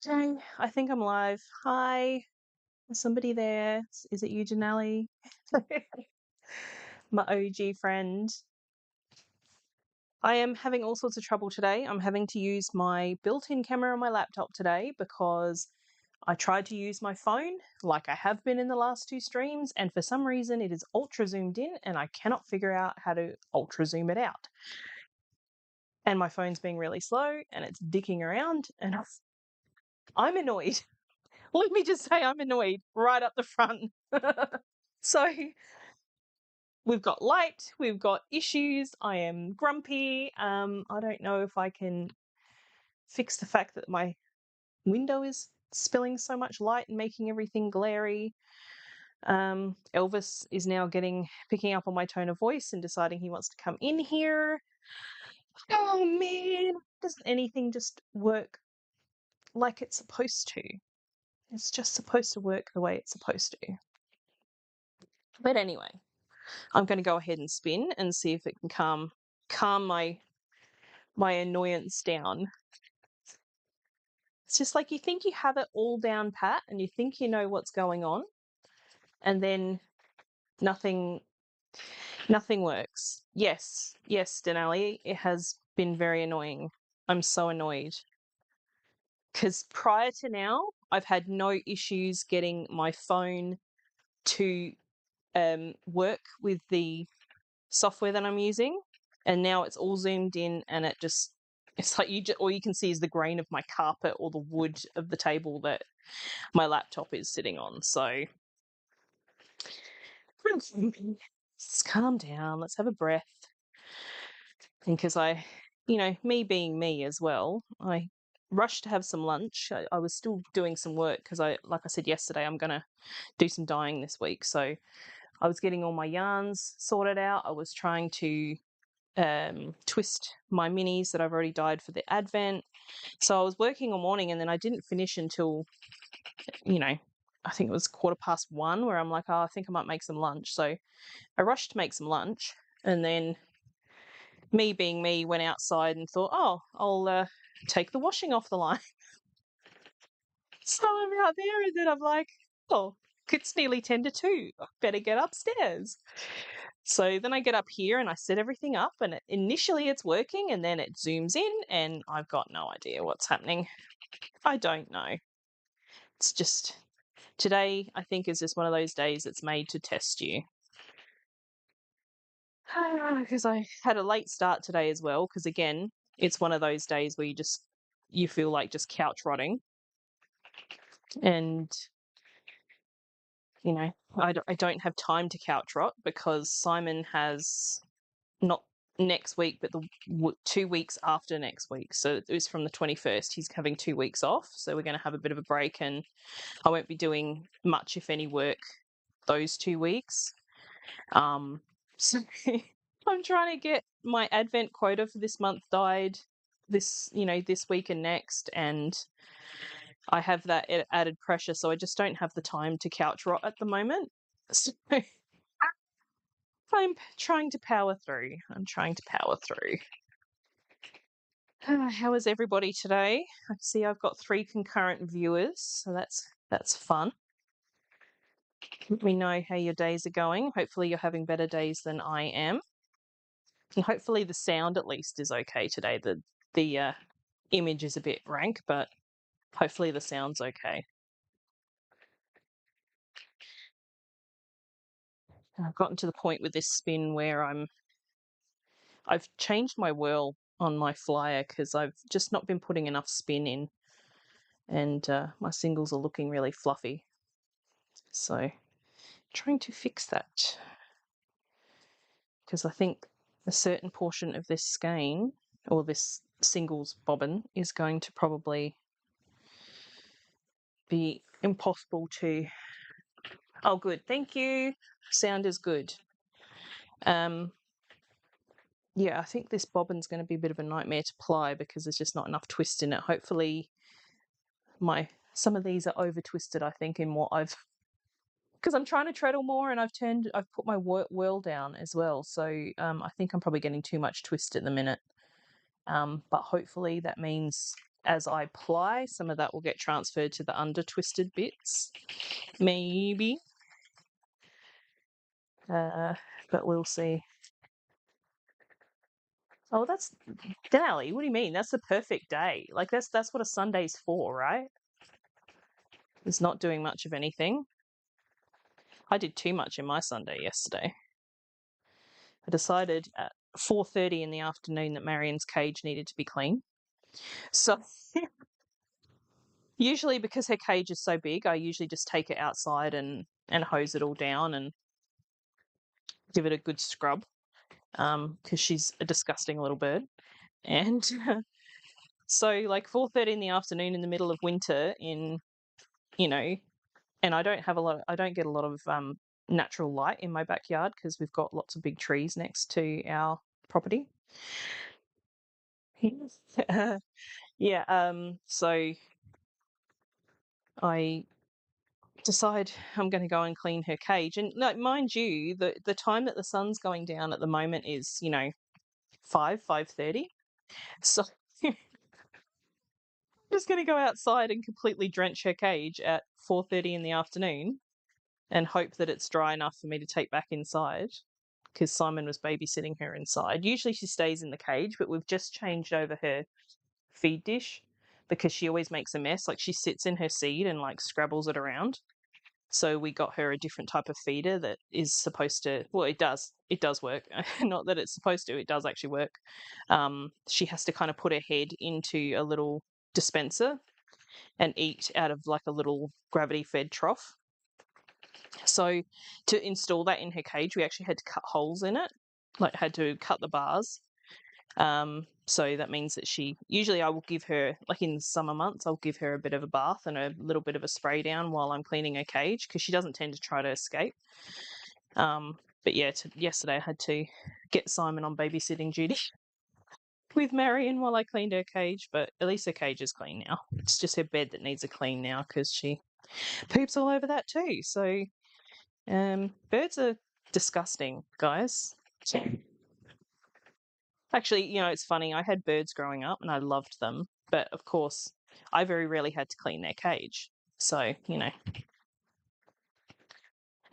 Okay, I think I'm live. Hi, is somebody there? Is it you, Janelle? My OG friend. I am having all sorts of trouble today. I'm having to use my built-in camera on my laptop today because I tried to use my phone like I have been in the last two streams, and for some reason it is ultra zoomed in and I cannot figure out how to ultra zoom it out. And my phone's being really slow and it's dicking around and I'm annoyed. Let me just say I'm annoyed right up the front. So we've got light, we've got issues, I am grumpy. I don't know if I can fix the fact that my window is spilling so much light and making everything glary. Elvis is now picking up on my tone of voice and deciding he wants to come in here. Oh man, doesn't anything just work like it's supposed to? It's just supposed to work the way it's supposed to. But anyway, I'm going to go ahead and spin and see if it can calm my annoyance down. It's just like you think you have it all down pat and you think you know what's going on, and then nothing works. Yes, Denali, it has been very annoying. I'm so annoyed. Because prior to now, I've had no issues getting my phone to work with the software that I'm using, and now it's all zoomed in and it's like all you can see is the grain of my carpet or the wood of the table that my laptop is sitting on. So let's calm down, let's have a breath. Because me being me as well, I rushed to have some lunch. I was still doing some work because like I said yesterday, I'm gonna do some dyeing this week. So I was getting all my yarns sorted out. I was trying to twist my minis that I've already dyed for the advent. So I was working all morning and then I didn't finish until, I think it was 1:15 where I'm like, oh, I think I might make some lunch. So I rushed to make some lunch, and then me being me went outside and thought, oh, I'll take the washing off the line. So I'm out there and then I'm like, oh, it's nearly 10 to 2. I better get upstairs. So then I get up here and I set everything up, and initially it's working and then it zooms in and I've got no idea what's happening. I don't know. It's just, today I think is just one of those days that's made to test you. Because I had a late start today as well, because again, it's one of those days where you feel like just couch rotting. And, I don't have time to couch rot because Simon has not next week, but the 2 weeks after next week. So it was from the 21st. He's having 2 weeks off. So we're going to have a bit of a break, and I won't be doing much, if any, work those 2 weeks. So I'm trying to get my Advent quota for this month dyed this week and next, and I have that added pressure, so I just don't have the time to couch rot at the moment. So I'm trying to power through. How is everybody today? I see I've got 3 concurrent viewers, so that's fun. Let me know how your days are going. Hopefully you're having better days than I am. And hopefully the sound at least is okay today. The image is a bit rank, but hopefully the sound's okay. I've gotten to the point with this spin where I've changed my whirl on my flyer because I've just not been putting enough spin in, and my singles are looking really fluffy. So trying to fix that, because I think a certain portion of this skein or this singles bobbin is going to probably be impossible to. Oh, good, thank you. Sound is good. Yeah, I think this bobbin's going to be a bit of a nightmare to ply because there's just not enough twist in it. Hopefully some of these are over twisted, I think, in what because I'm trying to treadle more, and I've put my whirl down as well. So I think I'm probably getting too much twist at the minute. But hopefully that means as I ply, some of that will get transferred to the under twisted bits, maybe. But we'll see. Oh, that's Denali. What do you mean? That's the perfect day. Like that's what a Sunday's for, right? It's not doing much of anything. I did too much in my Sunday yesterday. I decided at 4:30 in the afternoon that Marion's cage needed to be clean. So usually because her cage is so big, I usually just take it outside and hose it all down and give it a good scrub. Because she's a disgusting little bird. And so like 4:30 in the afternoon in the middle of winter in, you know, and I don't get a lot of natural light in my backyard because we've got lots of big trees next to our property. Yeah, so I decide I'm going to go and clean her cage. And like, mind you, the time that the sun's going down at the moment is, 5:30. So I'm just going to go outside and completely drench her cage at 4:30 in the afternoon and hope that it's dry enough for me to take back inside because Simon was babysitting her inside. Usually she stays in the cage, but we've just changed over her feed dish because she always makes a mess. Like she sits in her seed and like scrabbles it around. So we got her a different type of feeder that is supposed to, well, it does work. Not that it's supposed to, it does actually work. She has to kind of put her head into a little dispenser and eat out of like a little gravity fed trough. So to install that in her cage, we actually had to cut holes in it, like had to cut the bars. So that means that usually I will give her, like in the summer months, I'll give her a bit of a bath and a little bit of a spray down while I'm cleaning her cage because she doesn't tend to try to escape. But yeah, yesterday I had to get Simon on babysitting duty with Marion while I cleaned her cage, but at least her cage is clean now. It's just her bed that needs a clean now because she poops all over that too. So birds are disgusting, guys. Actually, it's funny. I had birds growing up and I loved them. But of course, I very rarely had to clean their cage. So,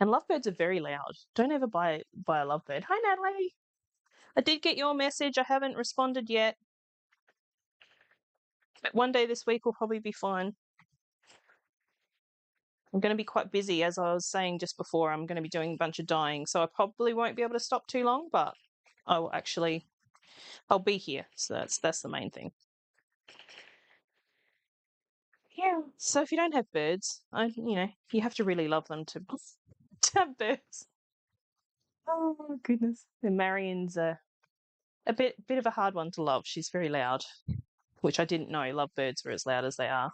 And lovebirds are very loud. Don't ever buy a lovebird. Hi, Natalie. I did get your message. I haven't responded yet. But one day this week will probably be fine. I'm going to be quite busy, as I was saying just before. I'm going to be doing a bunch of dyeing. So I probably won't be able to stop too long, but I'll be here. So that's the main thing. Yeah. So if you don't have birds, you have to really love them to have birds. Oh goodness. And Marion's a bit of a hard one to love. She's very loud, which I didn't know lovebirds were as loud as they are.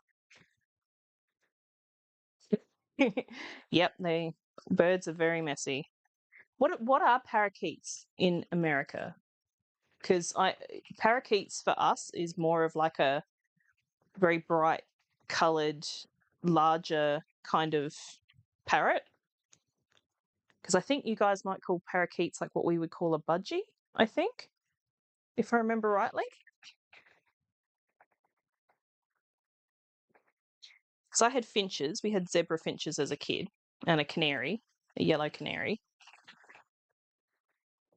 Yep, birds are very messy. What are parakeets in America? Because parakeets for us is more of like a very bright coloured, larger kind of parrot. Because I think you guys might call parakeets like what we would call a budgie, I think, if I remember rightly. Because I had finches, we had zebra finches as a kid, and a canary, a yellow canary.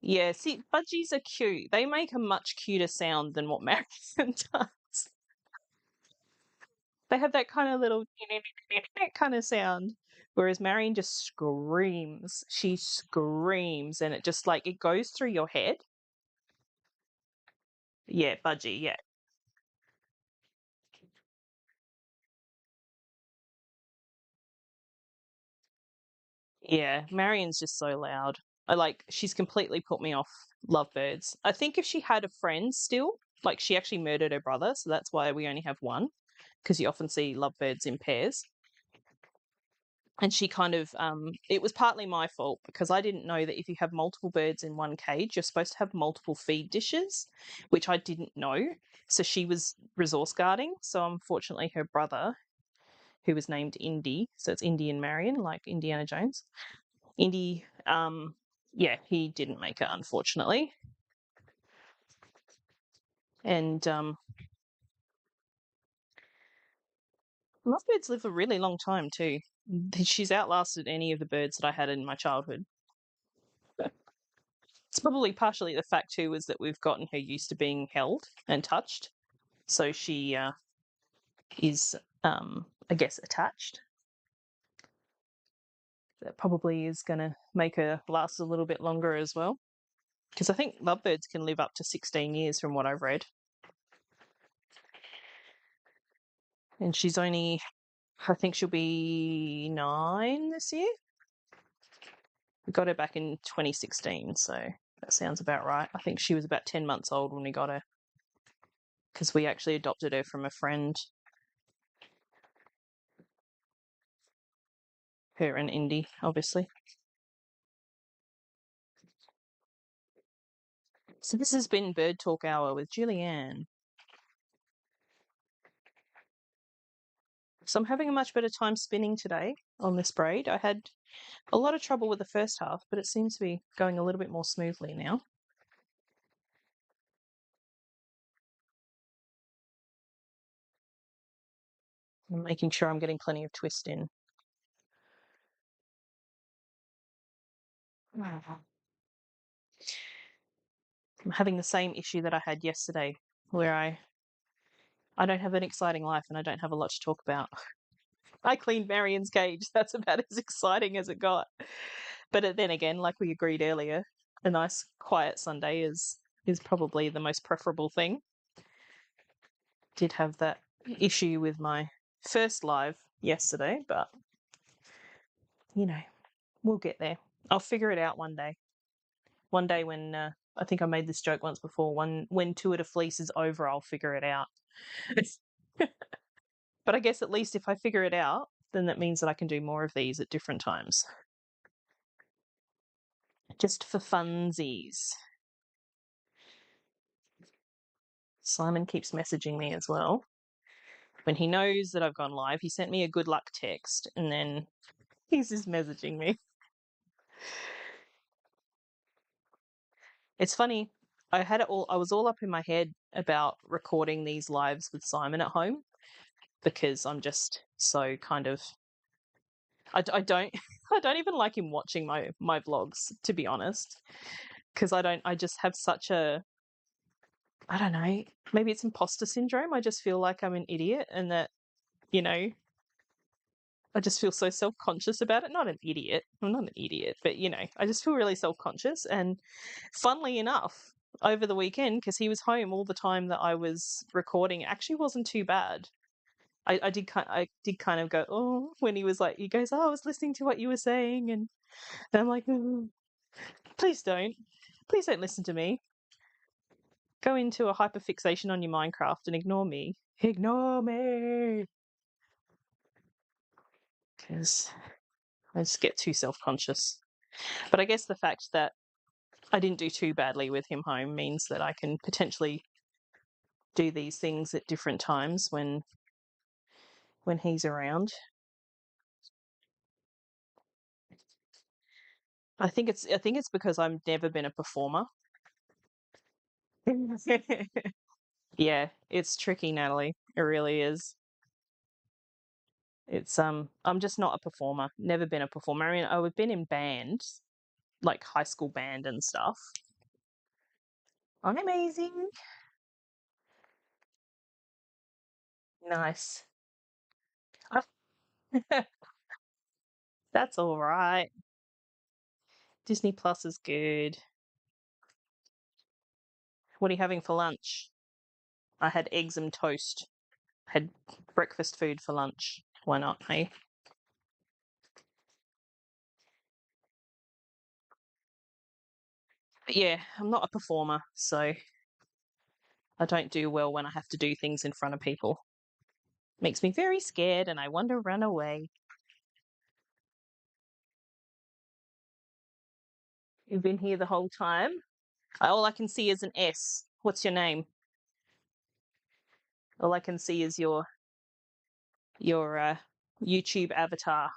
Yeah, see, budgies are cute. They make a much cuter sound than what Marion does. They have that kind of little kind of sound, whereas Marion just screams. She screams, and it just like it goes through your head. Yeah, budgie. Yeah, yeah. Marion's just so loud. She's completely put me off lovebirds. I think if she had a friend still, like she actually murdered her brother, so that's why we only have one, because you often see lovebirds in pairs. And she kind of, it was partly my fault because I didn't know that if you have multiple birds in one cage, you're supposed to have multiple feed dishes, which I didn't know. So she was resource guarding. So unfortunately, her brother, who was named Indy, so it's Indy and Marion, like Indiana Jones, Indy, yeah, he didn't make it, unfortunately. And Lovebirds live a really long time too. She's outlasted any of the birds that I had in my childhood. It's probably partially the fact too is that we've gotten her used to being held and touched, so she is, I guess, attached. That probably is going to make her last a little bit longer as well. Because I think lovebirds can live up to 16 years from what I've read. And she's only, I think she'll be 9 this year. We got her back in 2016, so that sounds about right. I think she was about 10 months old when we got her. Because we actually adopted her from a friend, her and Indy, obviously. So this has been Bird Talk Hour with Julieanne. So I'm having a much better time spinning today on this braid. I had a lot of trouble with the first half, but it seems to be going a little bit more smoothly now. I'm making sure I'm getting plenty of twist in. I'm having the same issue that I had yesterday, where I don't have an exciting life and I don't have a lot to talk about. I cleaned Marion's cage. That's about as exciting as it got. But then again, like we agreed earlier, a nice quiet Sunday is probably the most preferable thing. Did have that issue with my first live yesterday, but you know, we'll get there. I'll figure it out one day. One day when I think I made this joke once before. When Tour de Fleece is over, I'll figure it out. But I guess at least if I figure it out, then that means that I can do more of these at different times. Just for funsies. Simon keeps messaging me as well. When he knows that I've gone live, he sent me a good luck text and then he's just messaging me. It's funny. I was all up in my head about recording these lives with Simon at home because I'm just so kind of I don't I don't even like him watching my vlogs, to be honest, because I just have such a, I don't know, maybe it's imposter syndrome. I just feel like I'm an idiot and that, you know, I just feel so self-conscious about it. Not an idiot. I'm not an idiot, but I just feel really self-conscious. And funnily enough, over the weekend, because he was home all the time that I was recording, it actually wasn't too bad. I did kind of go, oh, when he goes, oh, I was listening to what you were saying, and I'm like, "Mm, please don't listen to me. Go into a hyperfixation on your Minecraft and ignore me, because I just get too self-conscious. But I guess the fact that I didn't do too badly with him home means that I can potentially do these things at different times when he's around. I think it's because I've never been a performer. Yeah, it's tricky, Natalie. It really is. It's I'm just not a performer. Never been a performer. I mean, I've been in bands, like high school band and stuff. I'm amazing. Nice. Oh, that's all right. Disney Plus is good. What are you having for lunch? I had eggs and toast. Had breakfast food for lunch. Why not, hey? But yeah, I'm not a performer, so I don't do well when I have to do things in front of people. Makes me very scared and I want to run away. You've been here the whole time? All I can see is an S. What's your name? All I can see is your YouTube avatar.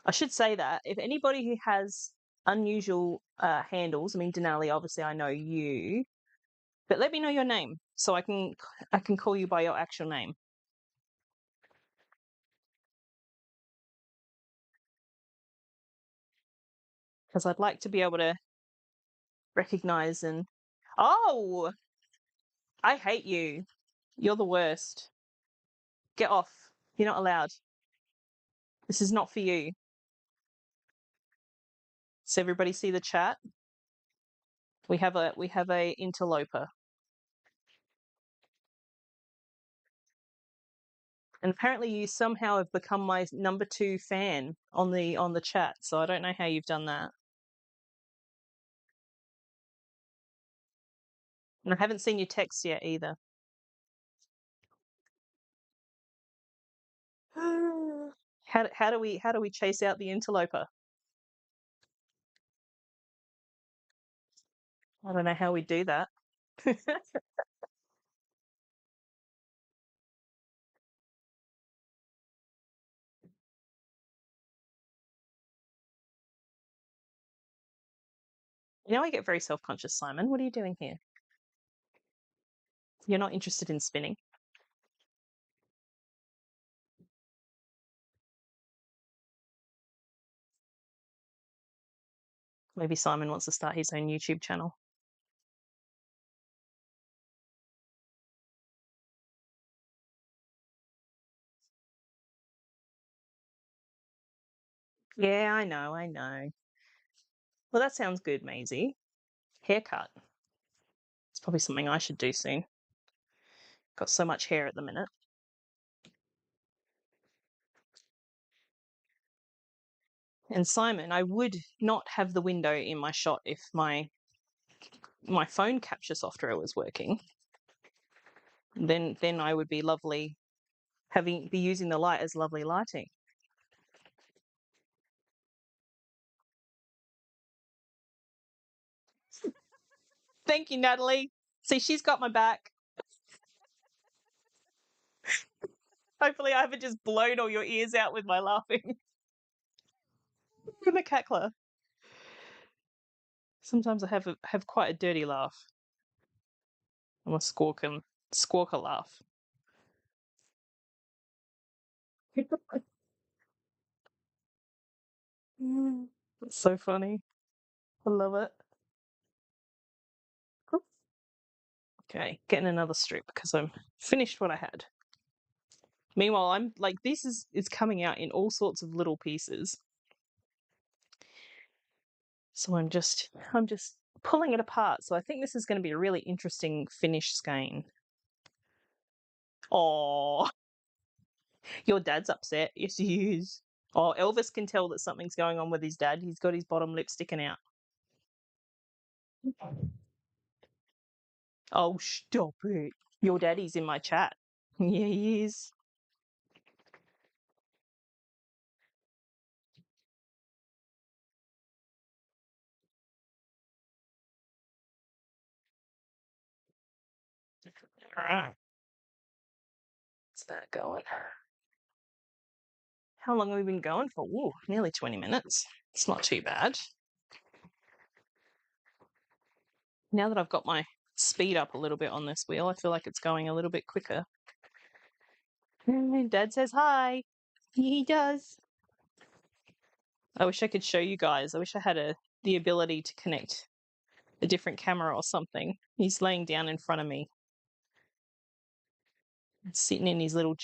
I should say that if anybody who has unusual handles, I mean Denali, obviously I know you, but let me know your name so I can call you by your actual name. because I'd like to be able to recognize and. Oh, I hate you. You're the worst. Get off. You're not allowed. This is not for you. Does everybody see the chat? We have a interloper. And apparently you somehow have become my number 2 fan on the chat. So I don't know how you've done that. And I haven't seen your text yet either. How do we chase out the interloper? I don't know how we do that. I get very self-conscious, Simon. What are you doing here? You're not interested in spinning? Maybe Simon wants to start his own YouTube channel. Yeah, I know. Well, that sounds good, Maisie. Haircut. It's probably something I should do soon. Got so much hair at the minute. And Simon, I would not have the window in my shot if my phone capture software was working. Then I would be lovely, be using the light as lovely lighting. Thank you, Natalie. See, she's got my back. Hopefully, I haven't just blown all your ears out with my laughing. I'm a cackler. Sometimes I have quite a dirty laugh. I'm a squawker laugh. It's so funny. I love it. Okay, getting another strip because I'm finished what I had. Meanwhile, I'm like, this is coming out in all sorts of little pieces. So I'm just pulling it apart. So I think this is going to be a really interesting finish skein. Oh, your dad's upset. Yes, he is. Oh, Elvis can tell that something's going on with his dad. He's got his bottom lip sticking out. Oh, stop it. Your daddy's in my chat. Yeah, he is. All right. What's that going? How long have we been going for? Ooh, nearly 20 minutes. It's not too bad. Now that I've got my speed up a little bit on this wheel, I feel like it's going a little bit quicker. Dad says hi. He does. I wish I could show you guys. I wish I had the ability to connect a different camera or something. He's laying down in front of me, sitting in his little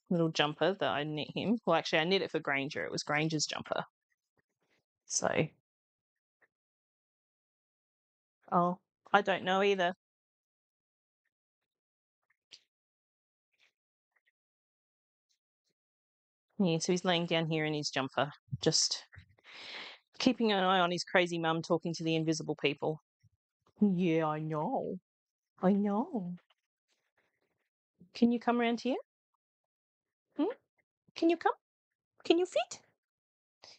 little jumper that I knit him. Well, actually, I knit it for Granger. It was Granger's jumper. So, oh, I don't know either. Yeah, so he's laying down here in his jumper, just keeping an eye on his crazy mum talking to the invisible people. Yeah, I know. I know. Can you come around here? Hmm? Can you come? Can you fit?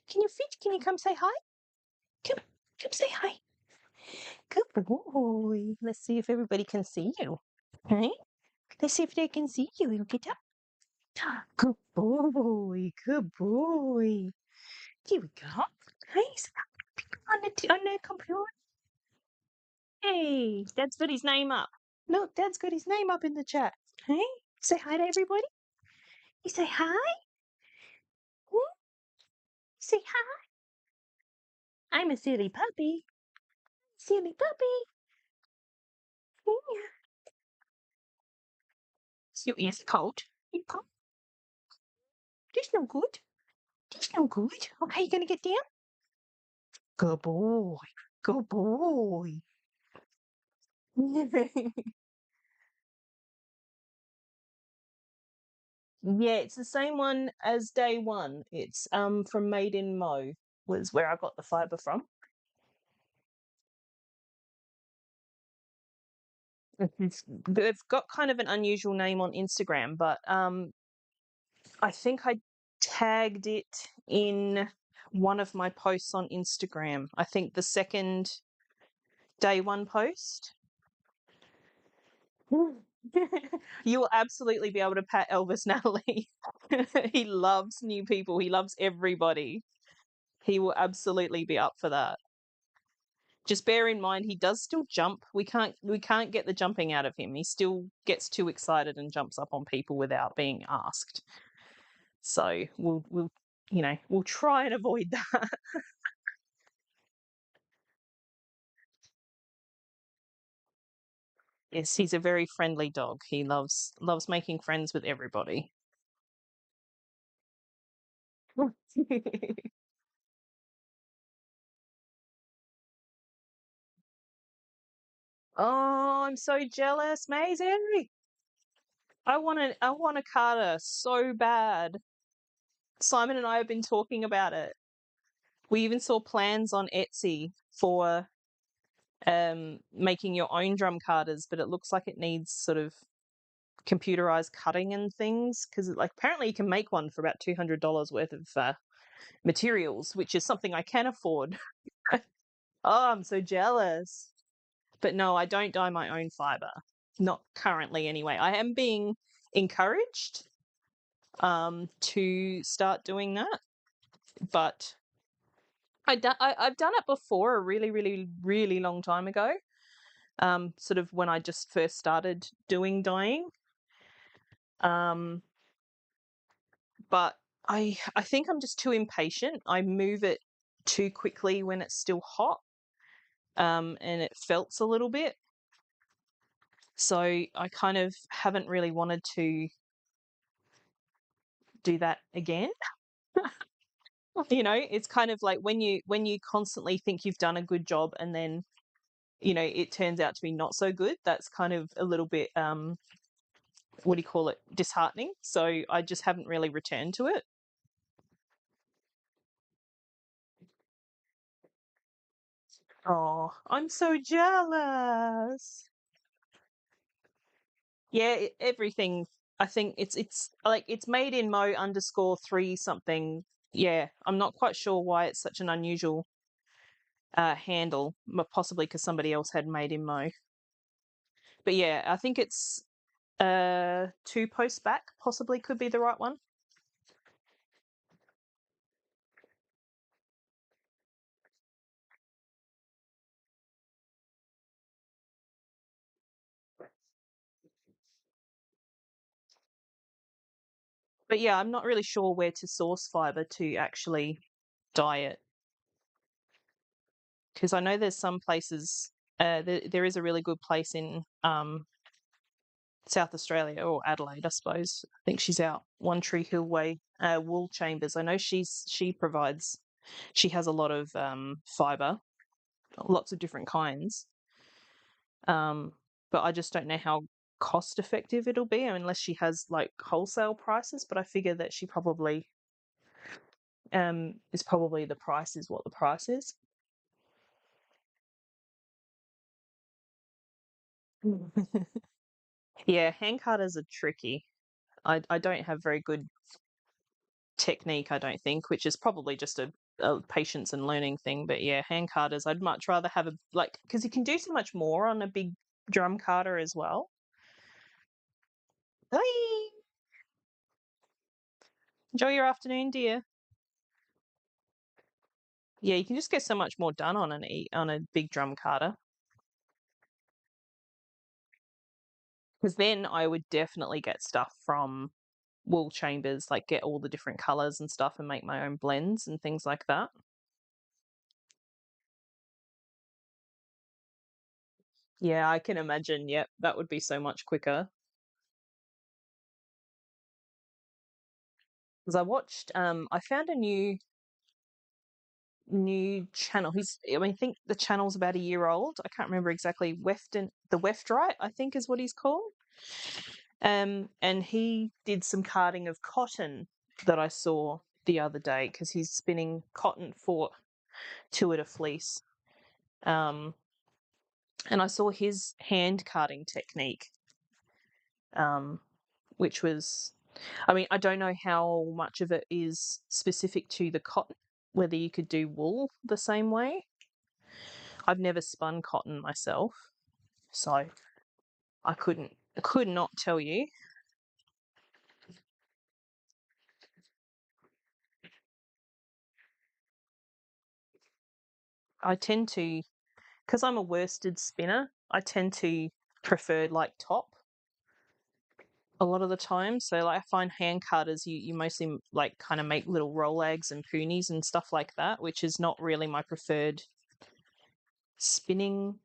Can you fit? Can you come say hi? Come say hi. Good boy. Let's see if everybody can see you. Hey? Let's see if they can see you. You get up. Good boy. Good boy. Here we go. Hey, on the computer. Hey, Dad's got his name up. Look, Dad's got his name up in the chat. Hey, say hi to everybody. You say hi. Hmm? Say hi. I'm a silly puppy. Silly puppy. Yeah. Your ears cold. You cold? That's no good. That's no good. Okay, you gonna get down? Good boy. Good boy. Yeah, it's the same one as day one. It's from Made in Mo was where I got the fiber from. They've got kind of an unusual name on Instagram, but I think I tagged it in one of my posts on Instagram. I think the second day one post. You will absolutely be able to pat Elvis Natalie. He loves new people. He loves everybody. He will absolutely be up for that. Just bear in mind he does still jump. We can't get the jumping out of him. He still gets too excited and jumps up on people without being asked. So we'll try and avoid that. Yes, he's a very friendly dog. He loves making friends with everybody. Oh, I'm so jealous, Maisie. I want a Carter so bad. Simon and I have been talking about it. We even saw plans on Etsy for making your own drum carters, but it looks like it needs sort of computerized cutting and things because like apparently you can make one for about $200 worth of materials, which is something I can afford. Oh, I'm so jealous. But no, I don't dye my own fiber. Not currently anyway. I am being encouraged to start doing that, but I've done it before a really, really, really long time ago. Sort of when I just first started doing dyeing. Um, but I think I'm just too impatient. I move it too quickly when it's still hot, and it felts a little bit. So I kind of haven't really wanted to do that again. It's kind of like when you constantly think you've done a good job and then it turns out to be not so good. That's kind of a little bit what do you call it, disheartening. So I just haven't really returned to it. Oh, I'm so jealous. Yeah, everything. I think it's like it's made in Mo underscore three something. Yeah, I'm not quite sure why it's such an unusual handle. Possibly because somebody else had made in Mo. But yeah, I think it's two posts back. Possibly could be the right one. But yeah, I'm not really sure where to source fiber to actually dye it because I know there's some places. There is a really good place in South Australia or Adelaide, I suppose. I think she's out One Tree Hill Way, Wool Chambers. I know she provides. She has a lot of fiber, lots of different kinds. Um, but I just don't know how cost effective it'll be unless she has like wholesale prices. But I figure that she probably is probably the price is what the price is. Yeah, hand cutters are tricky. I don't have very good technique, I don't think, which is probably just a patience and learning thing. But yeah, hand carters, I'd much rather have a like because you can do so much more on a big drum carter as well. Hey, enjoy your afternoon, dear. Yeah, you can just get so much more done on on a big drum carter. Because then I would definitely get stuff from wool chambers, like get all the different colors and stuff and make my own blends and things like that. Yeah, I can imagine. Yep, that would be so much quicker. Because I found a new channel. I mean, I think the channel's about a year old. I can't remember exactly. The Weft Right, I think is what he's called. And he did some carding of cotton that I saw the other day because he's spinning cotton for Tour de Fleece. Um, and I saw his hand carding technique, um, which was, I mean, I don't know how much of it is specific to the cotton, whether you could do wool the same way. I've never spun cotton myself, so could not tell you. I tend to, because I'm a worsted spinner, I tend to prefer like top a lot of the time. So like I find hand cutters, you mostly like kind of make little roll eggs and poonies and stuff like that, which is not really my preferred spinning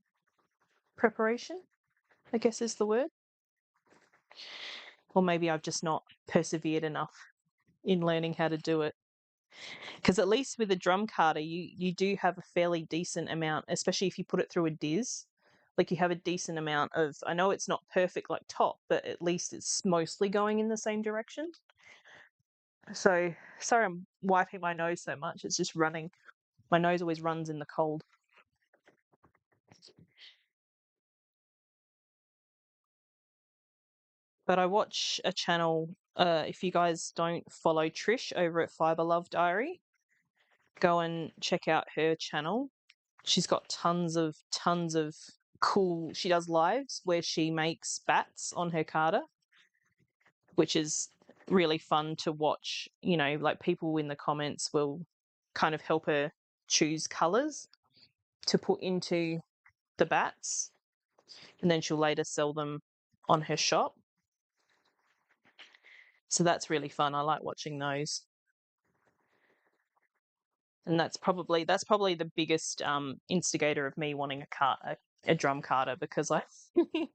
preparation, I guess is the word. Or maybe I've just not persevered enough in learning how to do it. Because at least with a drum carder, you do have a fairly decent amount, especially if you put it through a diz. Like you have a decent amount of, I know it's not perfect like top, but at least it's mostly going in the same direction. So sorry, I'm wiping my nose so much. It's just running. My nose always runs in the cold. But I watch a channel. If you guys don't follow Trish over at Fiber Love Diary, go and check out her channel. She's got tons of cool. She does lives where she makes bats on her carder, which is really fun to watch. You know, like people in the comments will kind of help her choose colors to put into the bats, and then she'll later sell them on her shop. So that's really fun. I like watching those. And that's probably the biggest instigator of me wanting a drum carder because I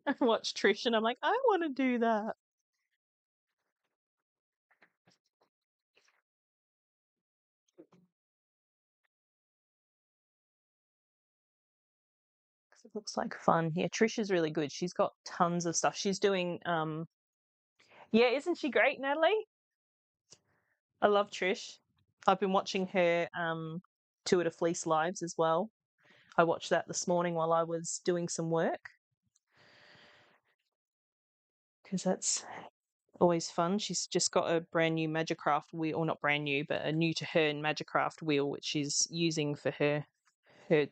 I watch Trish and I'm like, I want to do that. 'Cause it looks like fun. Yeah, Trish is really good. She's got tons of stuff. She's doing yeah, isn't she great, Natalie? I love Trish. I've been watching her Tour de Fleece lives as well. I watched that this morning while I was doing some work because that's always fun. She's just got a brand new Magicraft wheel, or not brand new, but a new to her Magicraft wheel, which she's using for her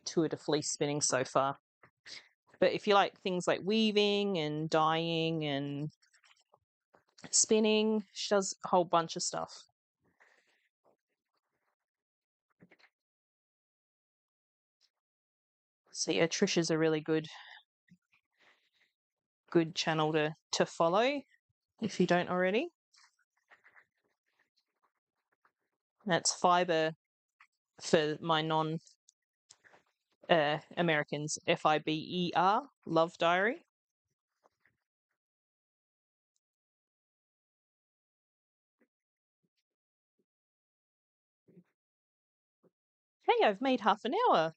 Tour de Fleece spinning so far. But if you like things like weaving and dyeing and spinning, she does a whole bunch of stuff. So yeah, Trish is a really good channel to follow if you don't already. That's Fiber for my non Americans. Fiber, Love Diary. Hey, I've made half an hour.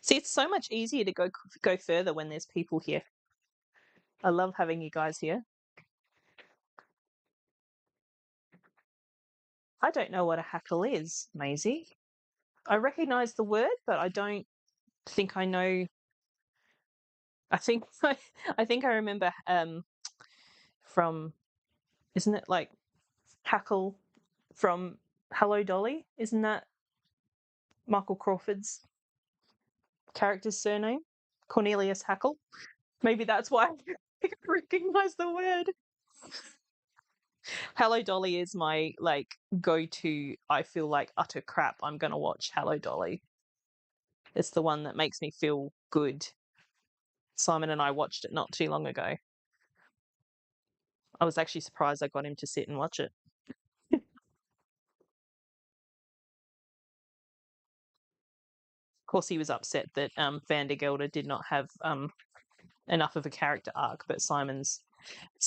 See, it's so much easier to go further when there's people here. I love having you guys here. I don't know what a hackle is, Maisie. I recognize the word, but I don't think I know. I think I think I remember from, isn't it like hackle from Hello Dolly? Isn't that Michael Crawford's character's surname? Cornelius Hackle. Maybe that's why I recognize the word. Hello Dolly is my like go-to. I feel like utter crap. I'm gonna watch Hello Dolly. It's the one that makes me feel good. Simon and I watched it not too long ago. I was actually surprised I got him to sit and watch it. Of course, he was upset that Van der Gelder did not have enough of a character arc, but Simon's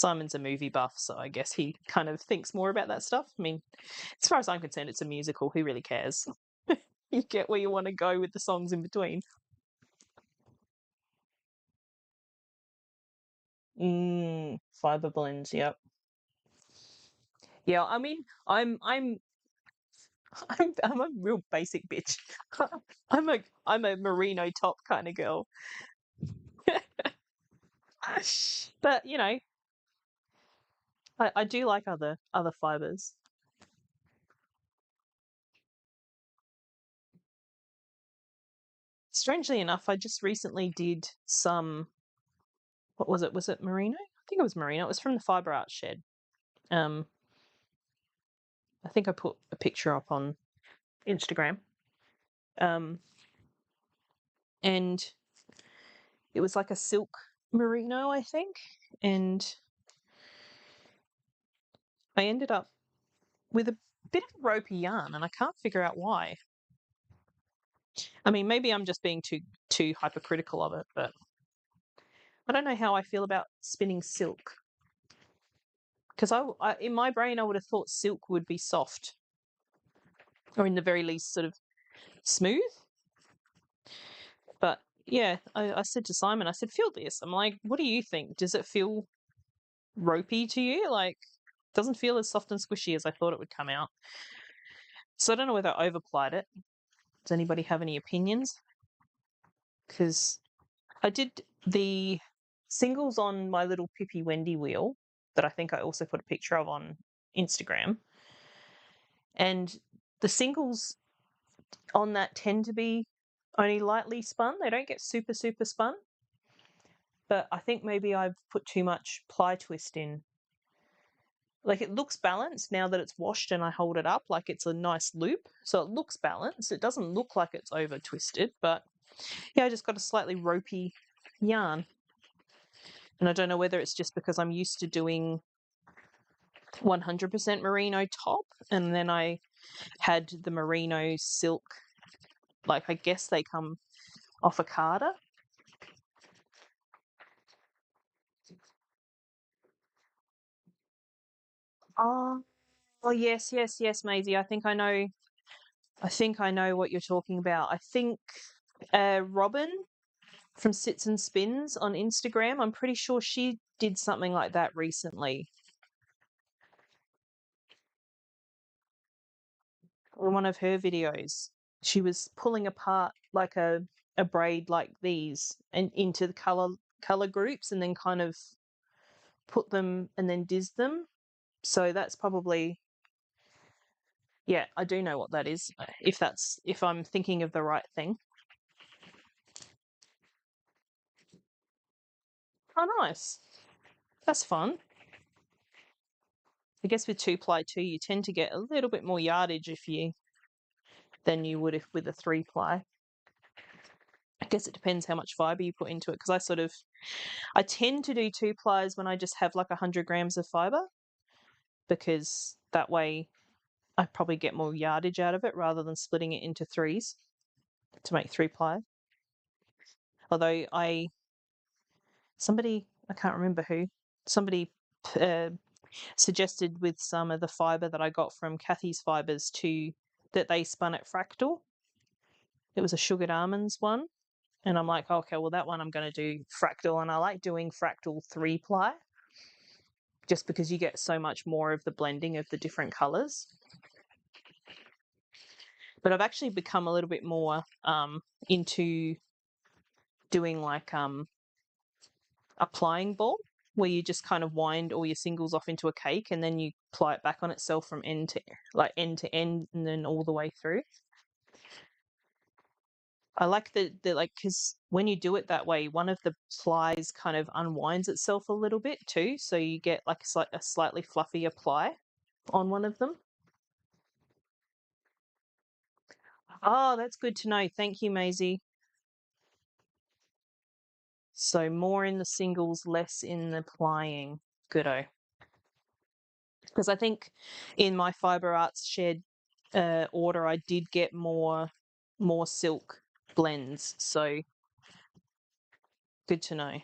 a movie buff, so I guess he kind of thinks more about that stuff. I mean, as far as I'm concerned, it's a musical. Who really cares? You get where you want to go with the songs in between. Fiber blends, yep. Yeah, I mean, I'm a real basic bitch. I'm a merino top kind of girl. But I do like other fibers. Strangely enough, I just recently did some. What was it? Was it merino? I think it was merino. It was from the Fiber Art Shed. Um, I think I put a picture up on Instagram. Um, and it was like a silk merino, I think, and I ended up with a bit of ropey yarn, and I can't figure out why. I mean, maybe I'm just being too hypercritical of it, but I don't know how I feel about spinning silk. Because in my brain, I would have thought silk would be soft, or in the very least, sort of smooth. But yeah, I said to Simon, I said, feel this. I'm like, what do you think? Does it feel ropey to you? Like, doesn't feel as soft and squishy as I thought it would come out. So I don't know whether I overplied it. Does anybody have any opinions? Because I did the singles on my little Pippi Wendy wheel that I think I also put a picture of on Instagram. And the singles on that tend to be only lightly spun. They don't get super, super spun. But I think maybe I've put too much ply twist in. Like, it looks balanced now that it's washed and I hold it up, like it's a nice loop. So it looks balanced. It doesn't look like it's over twisted, but yeah, I just got a slightly ropey yarn. And I don't know whether it's just because I'm used to doing 100% merino top, and then I had the merino silk, like I guess they come off a carder. Oh, oh yes, yes, yes, Maisie. I think I know what you're talking about. I think Robin from Sits and Spins on Instagram, I'm pretty sure she did something like that recently. In one of her videos, she was pulling apart like a braid like these and into the color groups, and then kind of put them and then diz them. So that's probably, yeah, I do know what that is. If I'm thinking of the right thing. Oh, nice. That's fun. I guess with 2-ply too, you tend to get a little bit more yardage than you would if with a 3-ply. I guess it depends how much fiber you put into it, because I tend to do 2-plies when I just have like 100 grams of fiber, because that way I probably get more yardage out of it rather than splitting it into threes to make 3-ply. Although I can't remember who, somebody suggested with some of the fiber that I got from Kathy's Fibers that they spun at Fractal. It was a sugared almonds one. And I'm like, okay, well, that one I'm going to do Fractal. And I like doing Fractal 3-ply just because you get so much more of the blending of the different colors. But I've actually become a little bit more into doing like applying ball, where you just kind of wind all your singles off into a cake and then you ply it back on itself from end to end and then all the way through. I like the like, because when you do it that way, one of the plies kind of unwinds itself a little bit too, so you get like a slightly fluffier ply on one of them. Oh, that's good to know. Thank you, Maisie. So more in the singles, less in the plying. Goodo. Because I think in my Fiber Arts Shed order, I did get more silk blends. So good to know.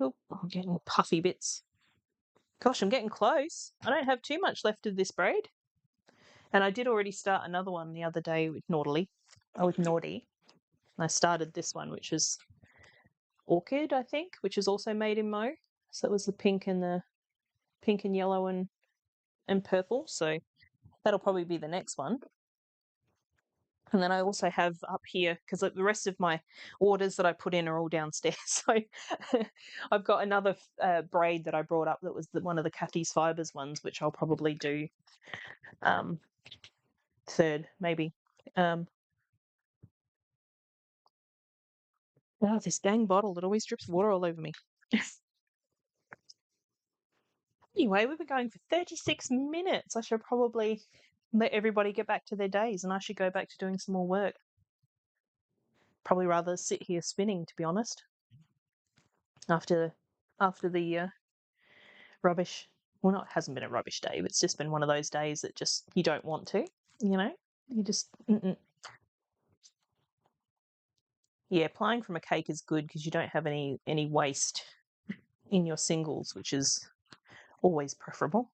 Oh, I'm getting puffy bits. Gosh, I'm getting close. I don't have too much left of this braid. And I did already start another one the other day with Naughty. I started this one, which was Orchid, I think, which is also made in Mo. So it was the pink and yellow and purple. So that'll probably be the next one. And then I also have up here, because the rest of my orders that I put in are all downstairs. So I've got another braid that I brought up that was one of the Kathy's Fibres ones, which I'll probably do third, maybe. Oh, this dang bottle that always drips water all over me. Anyway, we've been going for 36 minutes. I should probably let everybody get back to their days and I should go back to doing some more work. Probably rather sit here spinning, to be honest, after the rubbish. Well, not, it hasn't been a rubbish day, but it's just been one of those days that just you don't want to, you just yeah, applying from a cake is good because you don't have any waste in your singles, which is always preferable.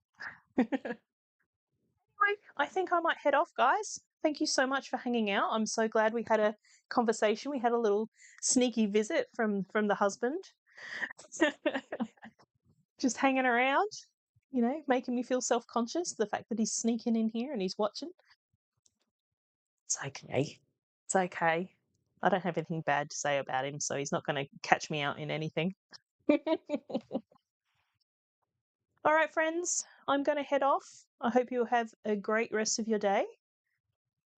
I think I might head off, guys. Thank you so much for hanging out. I'm so glad we had a conversation. We had a little sneaky visit from the husband. Just hanging around, making me feel self-conscious, the fact that he's sneaking in here and he's watching. It's okay. It's okay. I don't have anything bad to say about him, so he's not going to catch me out in anything. All right, friends, I'm going to head off. I hope you have a great rest of your day.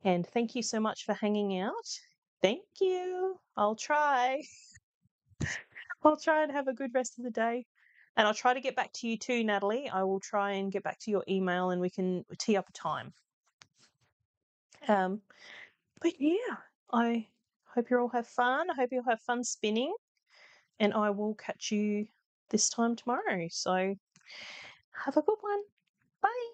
And thank you so much for hanging out. Thank you. I'll try. I'll try and have a good rest of the day. And I'll try to get back to you too, Natalie. I will try and get back to your email and we can tee up a time. But yeah, I hope you all have fun. I hope you'll have fun spinning. And I will catch you this time tomorrow. So have a good one. Bye.